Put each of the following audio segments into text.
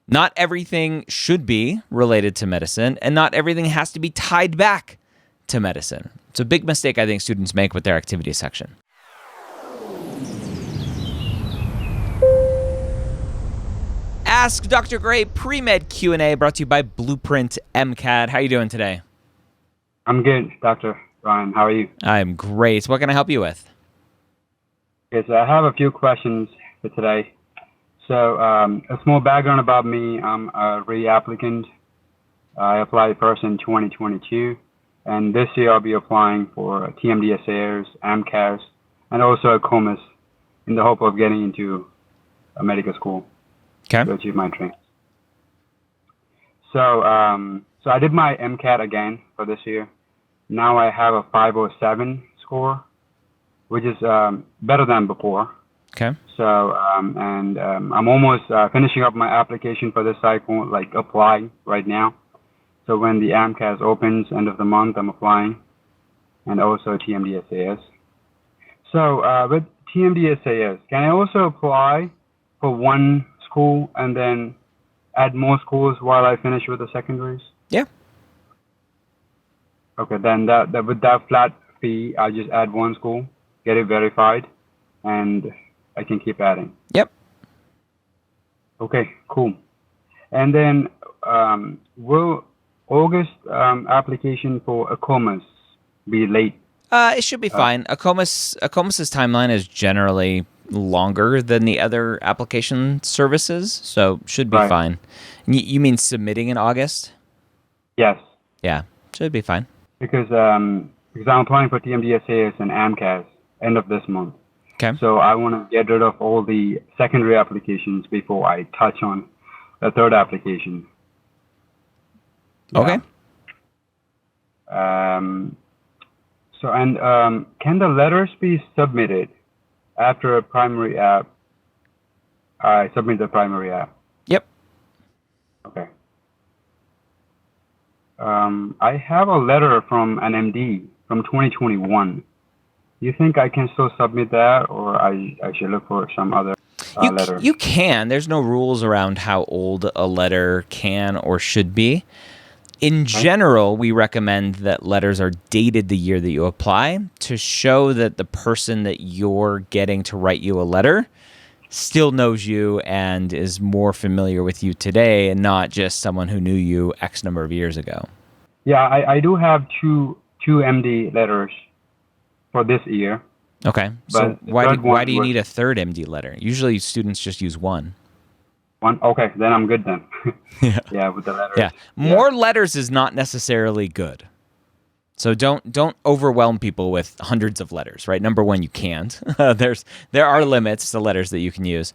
Not everything should be related to medicine, and not everything has to be tied back to medicine. It's a big mistake I think students make with their activity section. Ask Dr. Gray Pre-Med Q&A brought to you by Blueprint MCAT. How are you doing today? I'm good, Dr. Ryan. How are you? I'm great. What can I help you with? Okay, so I have a few questions for today. So a small background about me. I'm a reapplicant. I applied first in 2022, and this year I'll be applying for TMDSAs, AMCAS, and also a COMAS in the hope of getting into a medical school to achieve my dreams. So I did my MCAT again for this year. Now I have a 507 score, which is better than before. Okay. So, I'm almost finishing up my application for this cycle, like applying right now. So when the AMCAS opens end of the month, I'm applying, and also TMDSAS. So with TMDSAS, can I also apply for one school and then add more schools while I finish with the secondaries? Yeah. Okay, then that with that flat fee, I just add one school, get it verified, and I can keep adding. Yep. Okay, cool. And then will August application for a COMAS be late? It should be fine. A COMAS's timeline is generally longer than the other application services, so should be fine. You mean submitting in August? Yes. Yeah, should be fine. Because I'm applying for TMDSAs and AMCAS end of this month. Okay. So I want to get rid of all the secondary applications before I touch on the third application. Okay. Can the letters be submitted after a primary app? I submit the primary app. Yep. Okay. I have a letter from an MD from 2021. Do you think I can still submit that, or I should look for some other letter? You can. There's no rules around how old a letter can or should be. In general, we recommend that letters are dated the year that you apply to show that the person that you're getting to write you a letter still knows you and is more familiar with you today and not just someone who knew you X number of years ago. Yeah, I do have two MD letters for this year. Okay. So why do you need a third MD letter? Usually students just use one. One? Okay, then I'm good then. Yeah, with the letters. Yeah. More letters is not necessarily good. So don't overwhelm people with hundreds of letters, right? Number one, you can't. There are limits to letters that you can use.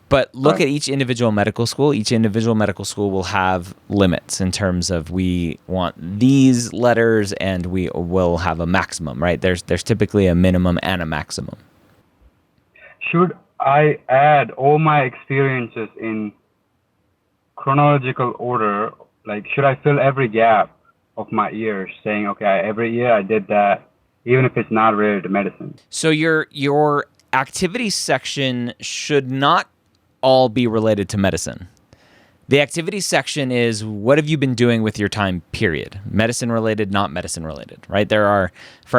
But look at each individual medical school. Each individual medical school will have limits in terms of we want these letters and we will have a maximum, right? There's typically a minimum and a maximum. Should I add all my experiences in chronological order? Like, should I fill every gap of my years saying, okay, every year I did that, even if it's not related to medicine? So your activity section should not all be related to medicine. The activity section is what have you been doing with your time, period. Medicine related, not medicine related, right? For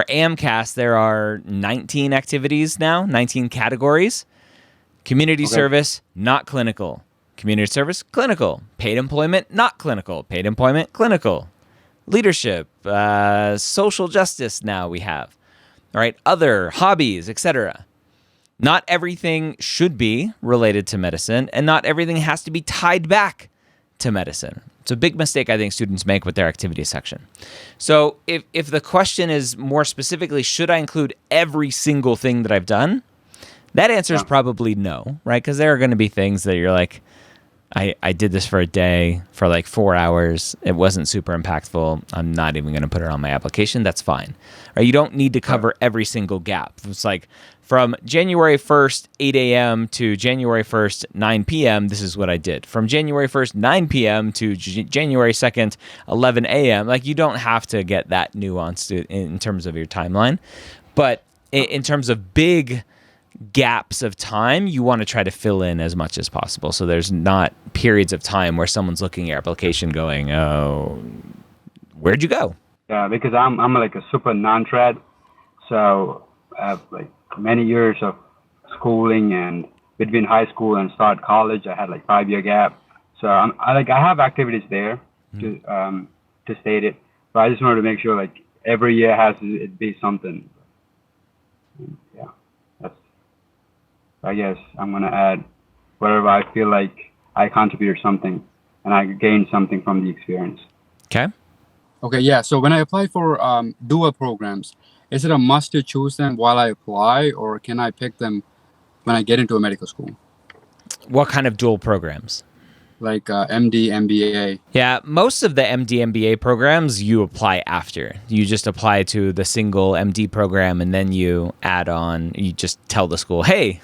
AMCAS, there are 19 activities now, 19 categories. Community service, not clinical. Community service, clinical. Paid employment, not clinical. Paid employment, clinical. Leadership, social justice now we have. All right, other, hobbies, etc. Not everything should be related to medicine, and not everything has to be tied back to medicine. It's a big mistake I think students make with their activity section. So if the question is more specifically, should I include every single thing that I've done? That answer is probably no, right? Because there are going to be things that you're like, I did this for a day, for like 4 hours. It wasn't super impactful. I'm not even going to put it on my application. That's fine. Right? You don't need to cover every single gap. It's like from January 1st, 8 a.m. to January 1st, 9 p.m., this is what I did. From January 1st, 9 p.m. to January 2nd, 11 a.m., like you don't have to get that nuanced in terms of your timeline. But in terms of big gaps of time, you want to try to fill in as much as possible. So there's not periods of time where someone's looking at your application going, oh, where'd you go? Yeah, because I'm like a super non-trad, so I have like many years of schooling, and between high school and start college, I had like 5 year gap. So I have activities there to state it, but I just wanted to make sure like every year has to it be something. Yeah, that's. I guess I'm gonna add whatever I feel like I contributed something and I gained something from the experience. Okay. Okay, yeah. So when I apply for dual programs, is it a must to choose them while I apply, or can I pick them when I get into a medical school? What kind of dual programs? Like MD, MBA. Yeah, most of the MD MBA programs you apply after. You just apply to the single MD program, and then you add on, you just tell the school, hey,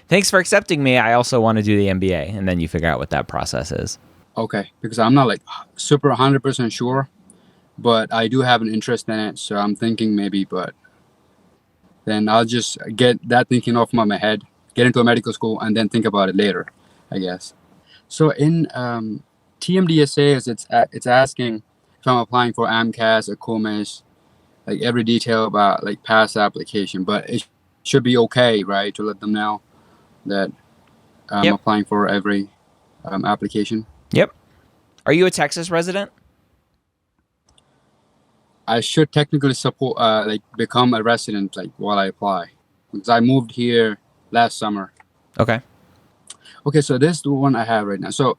thanks for accepting me. I also want to do the MBA. And then you figure out what that process is. Okay, because I'm not like super 100% sure, but I do have an interest in it. So I'm thinking maybe, but then I'll just get that thinking off my head, get into a medical school, and then think about it later, I guess. So in TMDSA, it's asking if I'm applying for AMCAS or COMES, like every detail about like past application, but it should be okay, right, to let them know that I'm applying for every application. Yep. Are you a Texas resident? I should technically support like become a resident like while I apply, because I moved here last summer. Okay. Okay, so this is the one I have right now. So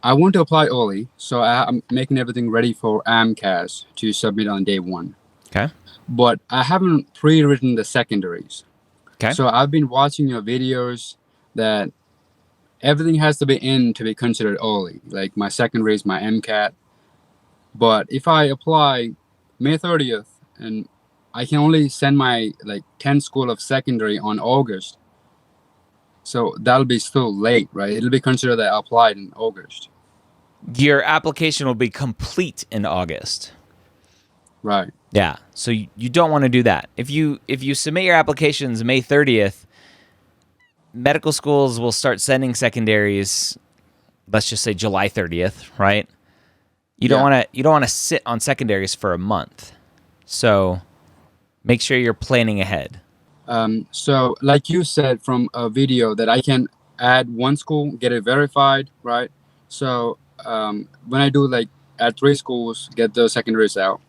I want to apply early, so I'm making everything ready for AMCAS to submit on day one. Okay. But I haven't pre-written the secondaries. Okay. So I've been watching your videos that everything has to be in to be considered early, like my secondaries, my MCAT. But if I apply May 30th and I can only send my like 10th school of secondary on August, so that'll be still late, right? It'll be considered that I applied in August. Your application will be complete in August. Right. Yeah. So you don't want to do that. If you submit your applications May 30th, medical schools will start sending secondaries, let's just say July 30th, right? You don't want to sit on secondaries for a month. So make sure you're planning ahead. So like you said from a video that I can add one school, get it verified, right? So when I do like at 3 schools, get the secondaries out,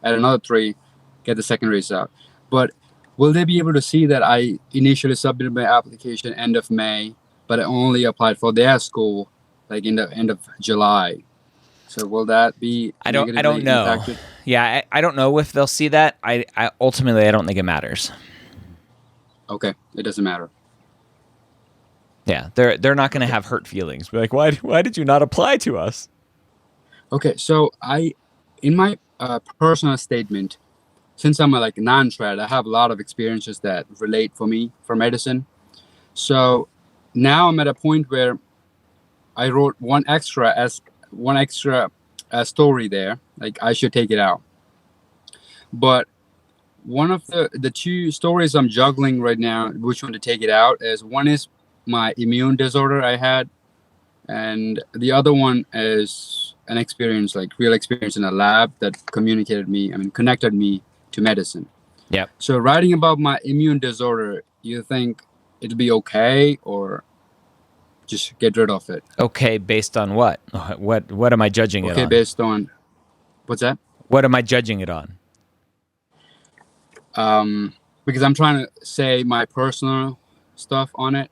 at another 3, get the secondaries out. But will they be able to see that I initially submitted my application end of May, but I only applied for their school like in the end of July? So will that be I don't know. impacted? Yeah, I don't know if they'll see that. I ultimately I don't think it matters. Okay, it doesn't matter. Yeah, they're not going to have hurt feelings. Be like, why did you not apply to us? Okay, so in my personal statement, since I'm a like non-trad, I have a lot of experiences that relate for me for medicine. So now I'm at a point where I wrote one extra story there. Like I should take it out, but one of the 2 stories I'm juggling right now, which one to take it out, is one is my immune disorder I had, and the other one is an experience, like real experience in a lab that connected me to medicine. Yep. So writing about my immune disorder, you think it'll be okay, or just get rid of it? Okay, based on what? What am I judging it on? Okay, based on what's that? What am I judging it on? Because I'm trying to say my personal stuff on it,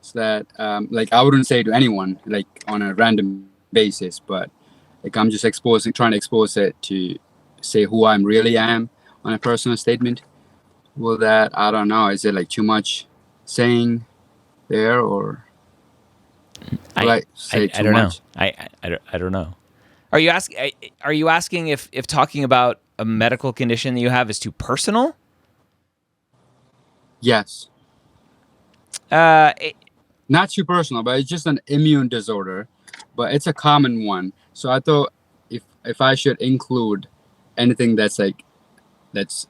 so that like I wouldn't say to anyone like on a random basis, but like I'm just trying to expose it to say who I really am on a personal statement. Will that, I don't know, is it like too much saying there, or I don't know. I don't know. Are you asking if talking about a medical condition that you have is too personal? Yes. Not too personal, but it's just an immune disorder, but it's a common one. So I thought if I should include anything that's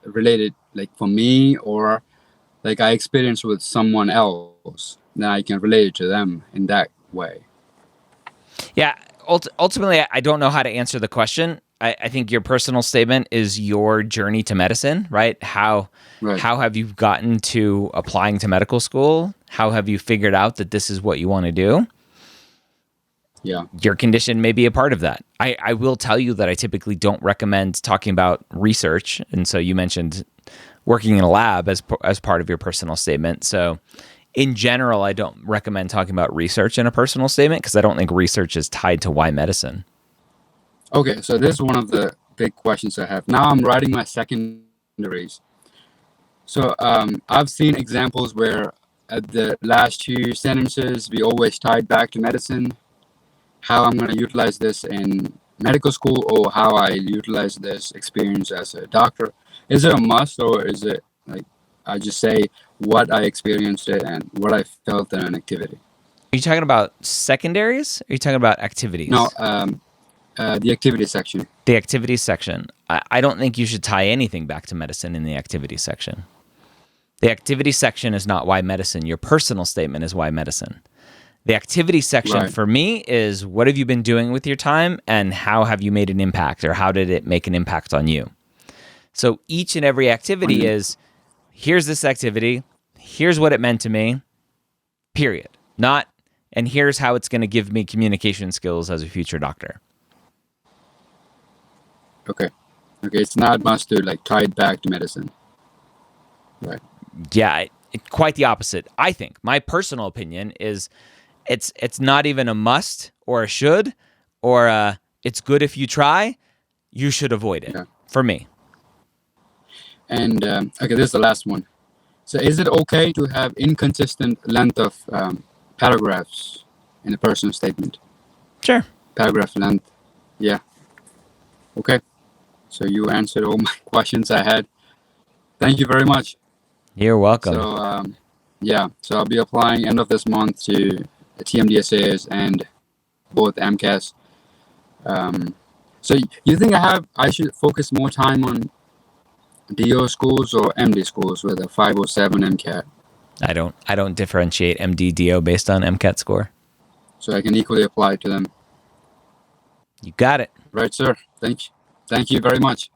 related like for me, or like I experienced with someone else, then I can relate it to them in that way. Yeah. Ultimately, I don't know how to answer the question. I think your personal statement is your journey to medicine, right? Right. How have you gotten to applying to medical school? How have you figured out that this is what you want to do? Yeah. Your condition may be a part of that. I will tell you that I typically don't recommend talking about research. And so you mentioned working in a lab as part of your personal statement. So in general, I don't recommend talking about research in a personal statement because I don't think research is tied to why medicine. Okay, so this is one of the big questions I have. Now I'm writing my secondaries. So I've seen examples where at the last two sentences, we always tied back to medicine, how I'm going to utilize this in medical school or how I utilize this experience as a doctor. Is it a must or is it like I just say what I experienced it and what I felt in an activity? Are you talking about secondaries? Or are you talking about activities? No, the activity section. The activities section. I don't think you should tie anything back to medicine in the activities section. The activity section is not why medicine. Your personal statement is why medicine. The activity section Right. for me is what have you been doing with your time and how have you made an impact or how did it make an impact on you? So each and every activity is here's this activity, here's what it meant to me, period. Not, and here's how it's going to give me communication skills as a future doctor. Okay. Okay, it's not must to like tie it back to medicine. Right. Yeah, quite the opposite. I think my personal opinion is it's not even a must or a should or it's good if you try. You should avoid it. Yeah. For me. And okay, this is the last one. So, is it okay to have inconsistent length of paragraphs in a personal statement? Sure. Paragraph length. Yeah. Okay. So you answered all my questions I had. Thank you very much. You're welcome. So yeah. So I'll be applying end of this month to the TMDSAs and both MCAS. So you think I should focus more time on DO schools or MD schools with a 507 MCAT? I don't differentiate MDDO based on MCAT score. So I can equally apply to them. You got it. Right, sir. Thank you very much.